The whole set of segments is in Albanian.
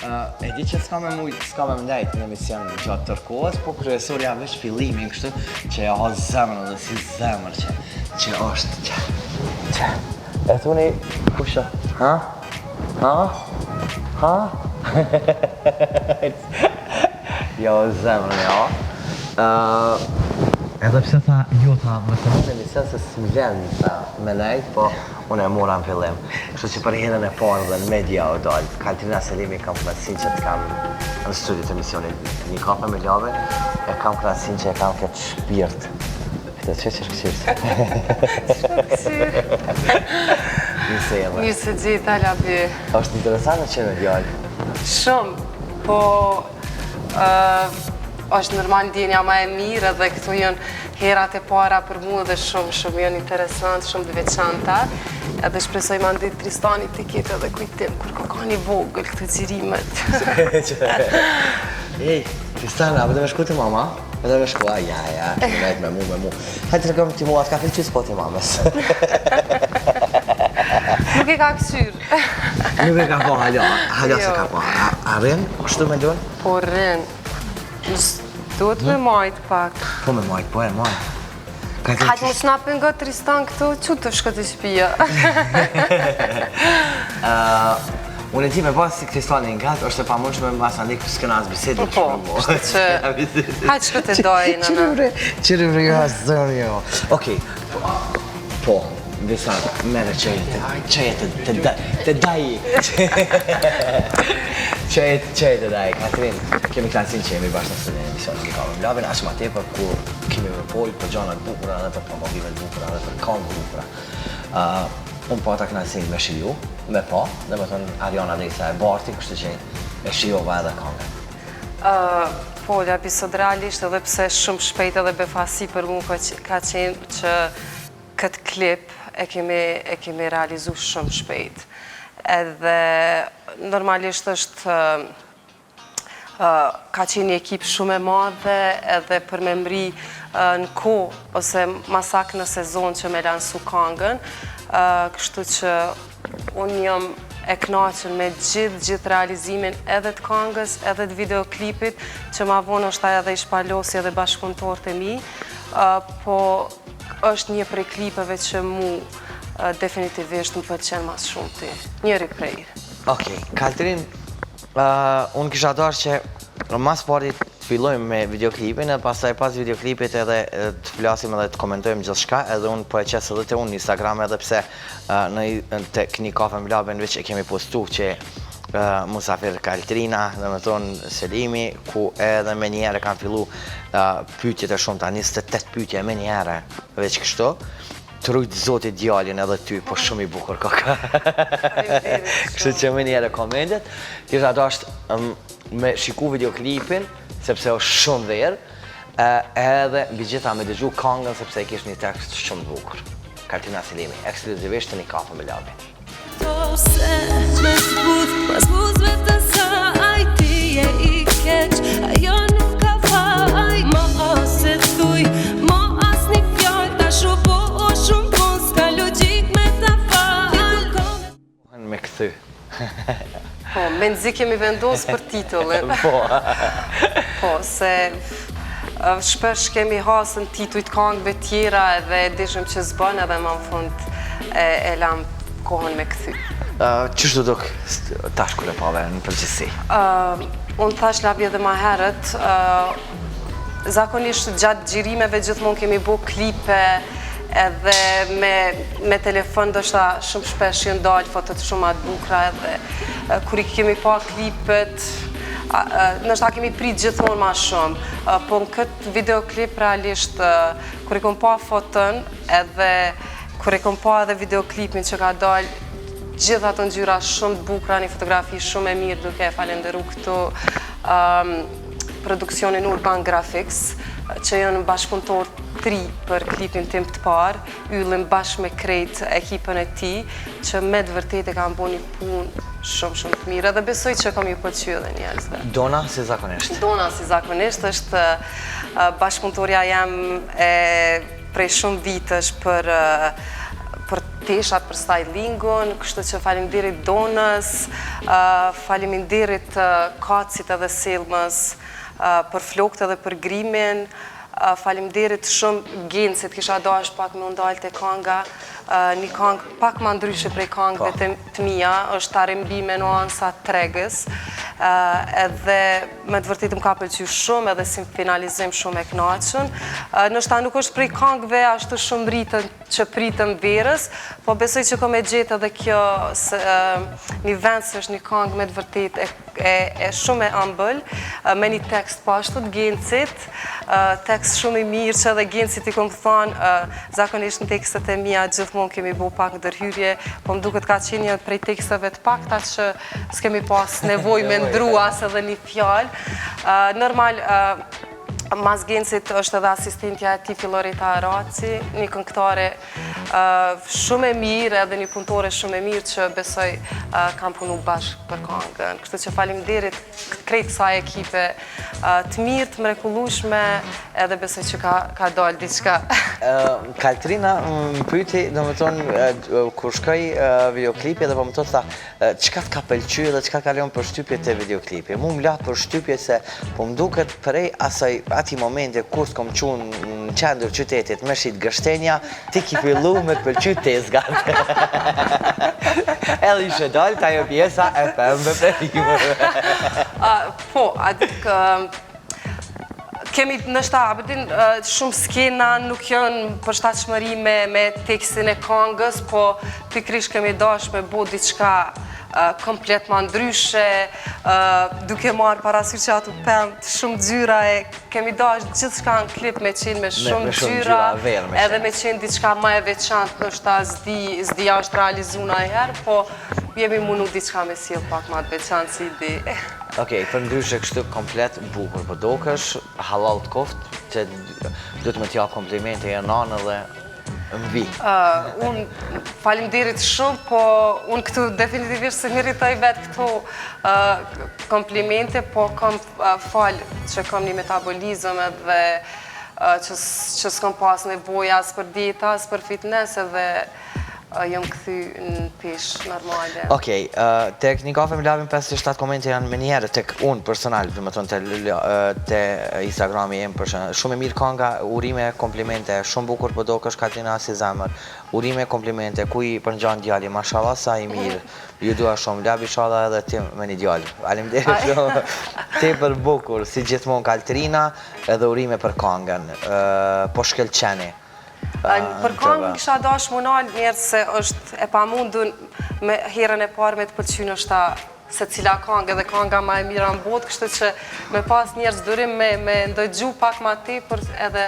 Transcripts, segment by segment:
E di që s'ka me ndajt në emision gjatë tërkohës, po kryesorja veç fillimin kështu që ja ha zemrën dhe si zemër që është që. E thuni kusha? Ha? Jo zemrën, jo. Edhe pse tha, jo tha, më të në emision se s'mvjen me nejt, po unë e mora në fillim. Kështu që për herën e parë dhe në media o dalë, Katrina Selimi kam kënaqësinë që të kam në studiot emisionit Një kafe me lave, e kam kënaqësinë që e kam këtë shpirt. Këtë që është këshirë? Njëse edhe. Njëse gjitha labi. Është interesantë që me djallë? Shumë, po është normal ndjenja ma e mirë dhe këtu jënë herat e para për mu dhe shumë jënë interesant, shumë dhe veçanta. Edhe shpresoj ma ndit Tristani të ketë edhe kujtim, kur ka një vogël këtë gjirimet. Ej, Tristana, a përde me shku të mama? Përde me shku, ja, që me nejtë me mu. Hajtë të regëm të mua, t'ka filë qysë po të mamës. Nuk e ka kësyrë. Nuk e ka po, halja se ka po. A rrinë? Kështu me ndonë? Po rrinë. Duhet me majtë pak. Po me majtë, po e majtë. Hajtë më snapin nga Tristan këtu, që të shkët e shpia? Unë e ti me pasë si Tristani nga të, është e pa mund që me mbasa ndikë për s'këna asë bisedu që me bo. Hajtë shkët e dojë, nëna. Qërë vrë jo asë zërë jo. Okej, po, disa mere që jetë të daji. Që jetë të daji, Katrin, kemi klasin që jemi bashkë nësë në emision Një kafe me lave, ashtë ma tepër ku kemi me pojë për gjanat bukura dhe për promovimet bukura dhe për kanë bukura. Unë po ata klasin me shiju, me po, dhe me thënë Ariana Dejsa e Barti, kështë që e shijova edhe kanë. Po, episod realisht edhe pse shumë shpejt edhe befasi për mu ka qenë që këtë klip e kemi realizu shumë shpejt. Edhe normalisht është ka qenë një ekip shumë e madhe edhe për me mri në ko ose masak në sezon që me lansu kangën, kështu që unë jam e knaqën me gjithë realizimin edhe të kangës, edhe të videoklipit, që ma vonë është aja dhe i shpalosi edhe bashkëpunëtorët e mi, po është një prej klipeve që mu definitivisht më pëlqen mas shumë ti. Njëri prej. Okej, Katrin, unë kisha darë që mas pari të fillojmë me videoklipin edhe pastaj pas videoklipit edhe të flasim edhe të komentojmë gjithë shka edhe unë po e qesë edhe të unë në Instagram edhe pse në Një kafe me lave në veç e kemi postu që Musafir Katrina dhe me thonë Selimi ku edhe me njëherë kanë fillu pyetjet e shumë ta 28 pyetje me njëherë veç kështu. Trujt zotit djallin edhe ty, po shumë i bukur kaka. Kështu që me njëherë komendet. Kisha dashtë me shiku videoklipin, sepse është shumë dherë, edhe mbi gjitha me dëgju kangën sepse e kish një tekst shumë bukur. Katrina Selimi, ekskluzivisht të Një kafe me lave. Me këthy. Po, me nëzi kemi vendosë për titullin. Po, se shpesh kemi hasën titujt kangëve tjera edhe dishëm që zbën edhe ma në fund e lam kohën me këthy. Qështu duk tash kur e pave në përgjithsi? Unë thash labi edhe ma herët, zakonisht gjatë gjirimeve gjithmonë kemi bu klipe edhe me telefon do shta shumë shpesh jënë dalë fotot shumë atë bukra edhe kur i kemi pa klipet, nështë kemi prit gjithmonë ma shumë, po në këtë videoklip realisht kur i kom pa foton edhe kur i kom pa edhe videoklipin që ka dalë gjithë ato ngjyra shumë të bukra, një fotografi shumë e mirë duke e falenderu këtu produksionin Urban Graphics që janë bashkëpunëtor 3 për klipin tim të parë, yllin bashkë me krejt ekipën e ti, që me të vërtet e kam bo një punë shumë të mirë, edhe besoj që kam ju pëlqy edhe njerëzve. Dona si zakonisht? Dona si zakonisht është bashkëpunëtorja jam prej shumë vitësh për teshat për stylingun, kështu që faleminderit Donës, faleminderit Kacit edhe Selmës për flokët edhe për grimin, faleminderit shumë Gencit, kisha dash pak më ndalë të kanga, një kangë pak ma ndryshe prej kangëve të mija, është ta rimbi me nuansa tregës, edhe me të vërtit më ka pëlqy shumë edhe si finalizim shumë e knaqën. Nështë nuk është prej kangëve ashtu shumë rritën që pritëm verës, po besoj që kom e gjetë edhe kjo një vend se është një kangë me të vërtit e shumë e ëmbël, me një tekst pashtu të Gencit, tekst shumë i mirë që edhe Gencit i kom thonë, zakonisht në tekstet e mija gjithmonë kemi bo pak në dërhyrje, po më duket ka qenë një prej teksteve të pakta që s'kemi pas nevoj me ndru as edhe një fjalë. Normal, mas Gencit është edhe asistentja e ti Filoreta Araci, një këngëtare shumë e mirë edhe një punëtore shumë e mirë që besoj kam punu bashkë për kangën. Kështu që faleminderit krejt kësaj ekipe të mirë, të mrekullueshme, edhe besoj që ka dalë diçka. Kaltrina më pyti, do më tonë, kur shkoj videoklipi edhe po më tonë, qka t'ka pëlqy dhe qka ka leon për shtypje të videoklipi. Mu më la për shtypje se po më duket prej ati momente kur s'kom qunë në qendër qytetit me shqit gështenja, ti ki fillu me të pëlqy tezgat. Edhe ishe dalë të ajo pjesa e pëmbe prejime. Po, kemi nështë abedin shumë skena nuk janë përshtatshmëri me tekstin e kangës, po pikrish kemi dash me bo diçka komplet ma ndryshe, duke marrë parasysh që ato pëmë shumë gjyra kemi dash gjithë shka në klip me qenë me shumë gjyra, edhe me qenë diçka ma e veçantë, nështë zdi është realizuna e herë, po jemi munu diçka me sjell pak ma të veçantë si ide. Okej, për ndryshe kështu komplet bukur, po dokesh halal të koft, që du të me t'ja komplimente e nanë dhe mbi. Unë faleminderit shumë, po unë këtu definitivisht se meritoj vetë këto komplimente, po kam falë që kam një metabolizëm edhe që s'kam pas nevoj as për dieta, as për fitness edhe jam këthy në pesh normale. Okej, tek një kafe më lavim 57 komente janë me njerë, tek unë personal, dhe më tonë të Instagrami jem përshën. Shumë e mirë kanga, urime, komplimente, shumë bukur për do kësh Katrina si zemër. Urime, komplimente, kuj për në gjanë djali, mashallah sa i mirë. Ju dua shumë, labi shala edhe ti me një djali. Faleminderit shumë, ti për bukur, si gjithmonë Katrina, edhe urime për kangën, po shkelqeni. Për kangë kisha dash munal njerë se është e pa mundun me herën e parë me të pëlqynë është se cila kangë edhe kanga ma e mira në botë, kështë që me pas njerës durim me ndëgju pak ma tepër edhe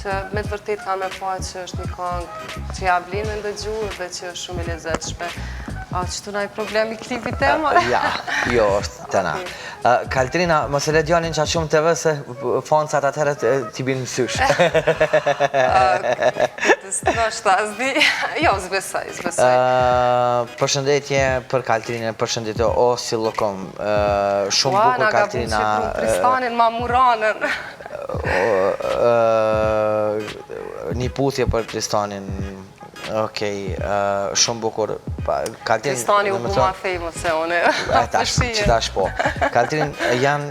që me të vërtet ka me pa që është një kangë që ja vlen me ndëgju dhe që është shumë e lezetshme. Qëtu na i problemi klipit tema? Ja, jo, është të na. Kaltrina, mos e le djalin që a shumë të vëse, foncat atëherët t'i binë mësysh. Jo, zbesoj. Përshëndetje për Kaltrinën, përshëndetje o Silokom. Shumë bukur Kaltrina. Ua, nga buqe Tristanin, ma muranën. Një puthje për Tristanin. Okej, shumë bukur. Tristani u bu ma famous se une. Që tash po. Kaltrin, janë...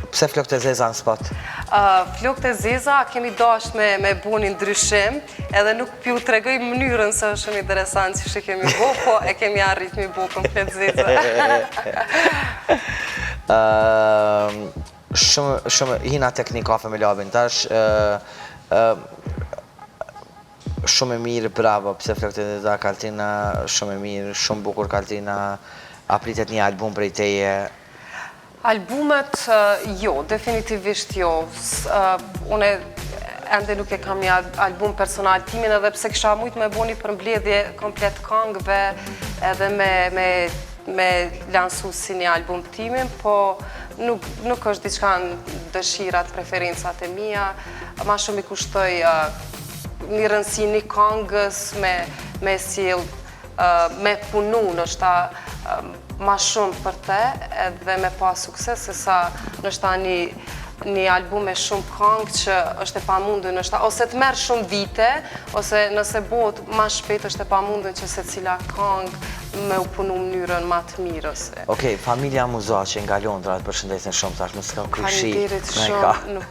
Pse flokët e zeza në spot? Flokët e zeza kemi dasht me bu një ndryshim, edhe nuk pju të regoj mënyrën se është shumë interesant që shë kemi bu, po e kemi arrit mi bu komplet zeza. Shumë hina tek një kafe me labin tash, shumë e mirë, bravo, pse flokët e zeza Kaltrina, shumë e mirë, shumë bukur Kaltrina, apritet një album prej teje. Albumet, jo, definitivisht jo. Une ende nuk e kam një album personal timin, edhe pse kisha mujt me bo një përmbledhje komplet kangëve edhe me lansu si një album timin, po nuk është diçka në dëshirat, preferencat e mija. Ma shumë i kushtoj një rëndësi një kangës me sjell, me punu, nështë ma shumë për te edhe me pa sukses, se sa nështë ta një një album me shumë këngë që është e pamundur ose të merr shumë vite, ose nëse bëhet më shpejt është e pamundur që secila këngë me u punu mënyrën më të mirë ose. Okej, familja Muzaçi nga Londra, të përshëndesin shumë tash, mos ka kryshi. Faleminderit shumë, nuk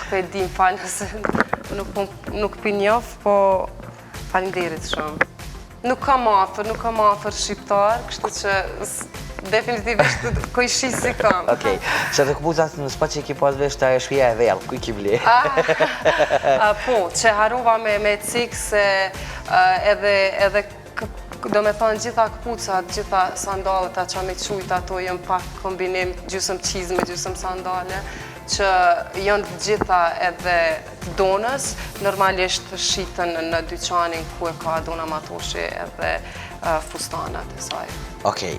po e dim fal se nuk pi njoh, po faleminderit shumë. Nuk kam afër shqiptar, kështu që definitivisht ko i shi si kam. Okej, që të këpuzat në spa që i ki pas vesh të e shpia e vellë, ku i ki vli? Po, që harova me cikë se edhe do me thonë gjitha këpucat, gjitha sandalët, a që me qujtë ato jënë pak kombinim gjusëm qizme, gjusëm sandale, që janë të gjitha edhe të donës, normalisht shitën në dyqanin ku e ka dona matoshi edhe fustanat e saj. Okej,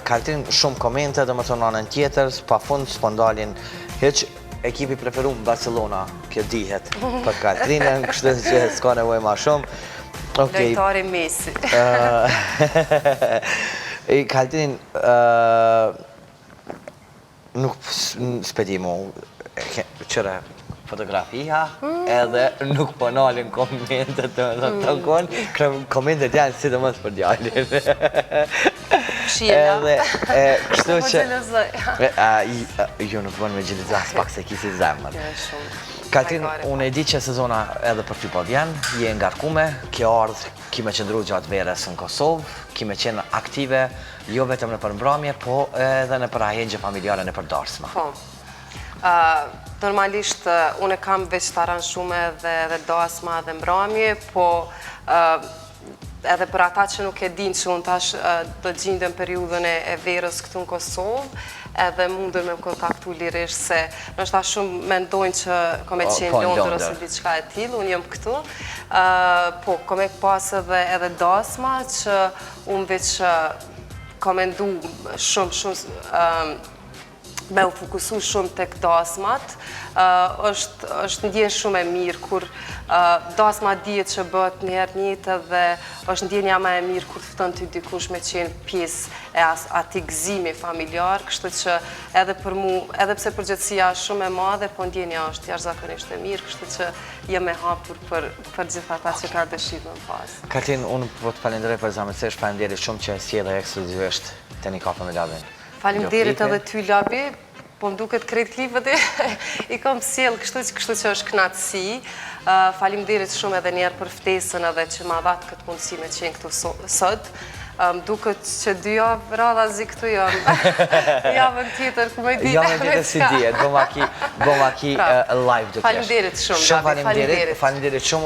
Kaltrin shumë komente dhe më thonë anën tjetër, pa fund s'po ndalin heq ekipi preferum Barcelona, kjo dihet për Kaltrinën, kështë që s'ka nevoj ma shumë. Lojtari Messi. Kaltrin, nuk s'pedi mu qëre fotografiha edhe nuk po nalin komentet të konë, komentet janë si dhe mësë për djallin. Shila. Kështu që... Jo nuk bënë me gjilizas pak se kisi zemër. Kaltrin, unë e di që sezona edhe për ty po vjen, je ngarkume, ke ardhë, ki me qëndru gjatë verës në Kosovë, ki me qenë aktive, jo vetëm në përmbramje, po edhe në për ahengje familjare në përdarsma. Po. Normalisht, unë kam veç të aranjshume dhe dasma dhe mbramje, po edhe për ata që nuk e din që unë tash do gjindën periudën e verës këtu në Kosovë, edhe mundën me më kontaktu lirisht se nështë ta shumë mendojnë që kome qenë Londër ose diçka e tillë, unë jëmë këtu. Po, kome pas edhe dasma që unë veç komendu shumë me u fokusu shumë tek dasmat, është ndjenë shumë e mirë, kur dasma dihet që bëhet njerë njëtë dhe është ndjenja më e mirë kur të fton ty dikush me qenë pjesë e ati gëzimi familjar, kështu që edhe për mu, edhe pse përgjithësia është shumë e madhe, po ndjenja është jashtëzakonisht e mirë, kështu që jem e hapur për gjithë ata që ka dëshirë më pas. Kaltrin, unë po të falenderoj për zamëtësish, falenderit shumë që sjellë ekskluzivisht te një kafe me Labin. Faleminderit edhe ty Labi, po më duket krejt klipët i kam sjellë, kështu që është knatësi. Faleminderit shumë edhe njerë për ftesën edhe që ma dhatë këtë mundësi me qenë këtu sot. Më duket që 2 javë radhazi këtu janë. Javën tjetër, ku me di. Javën tjetër si dihet, bëma ki live do t'jesh. Faleminderit shumë, Labi, Faleminderit shumë.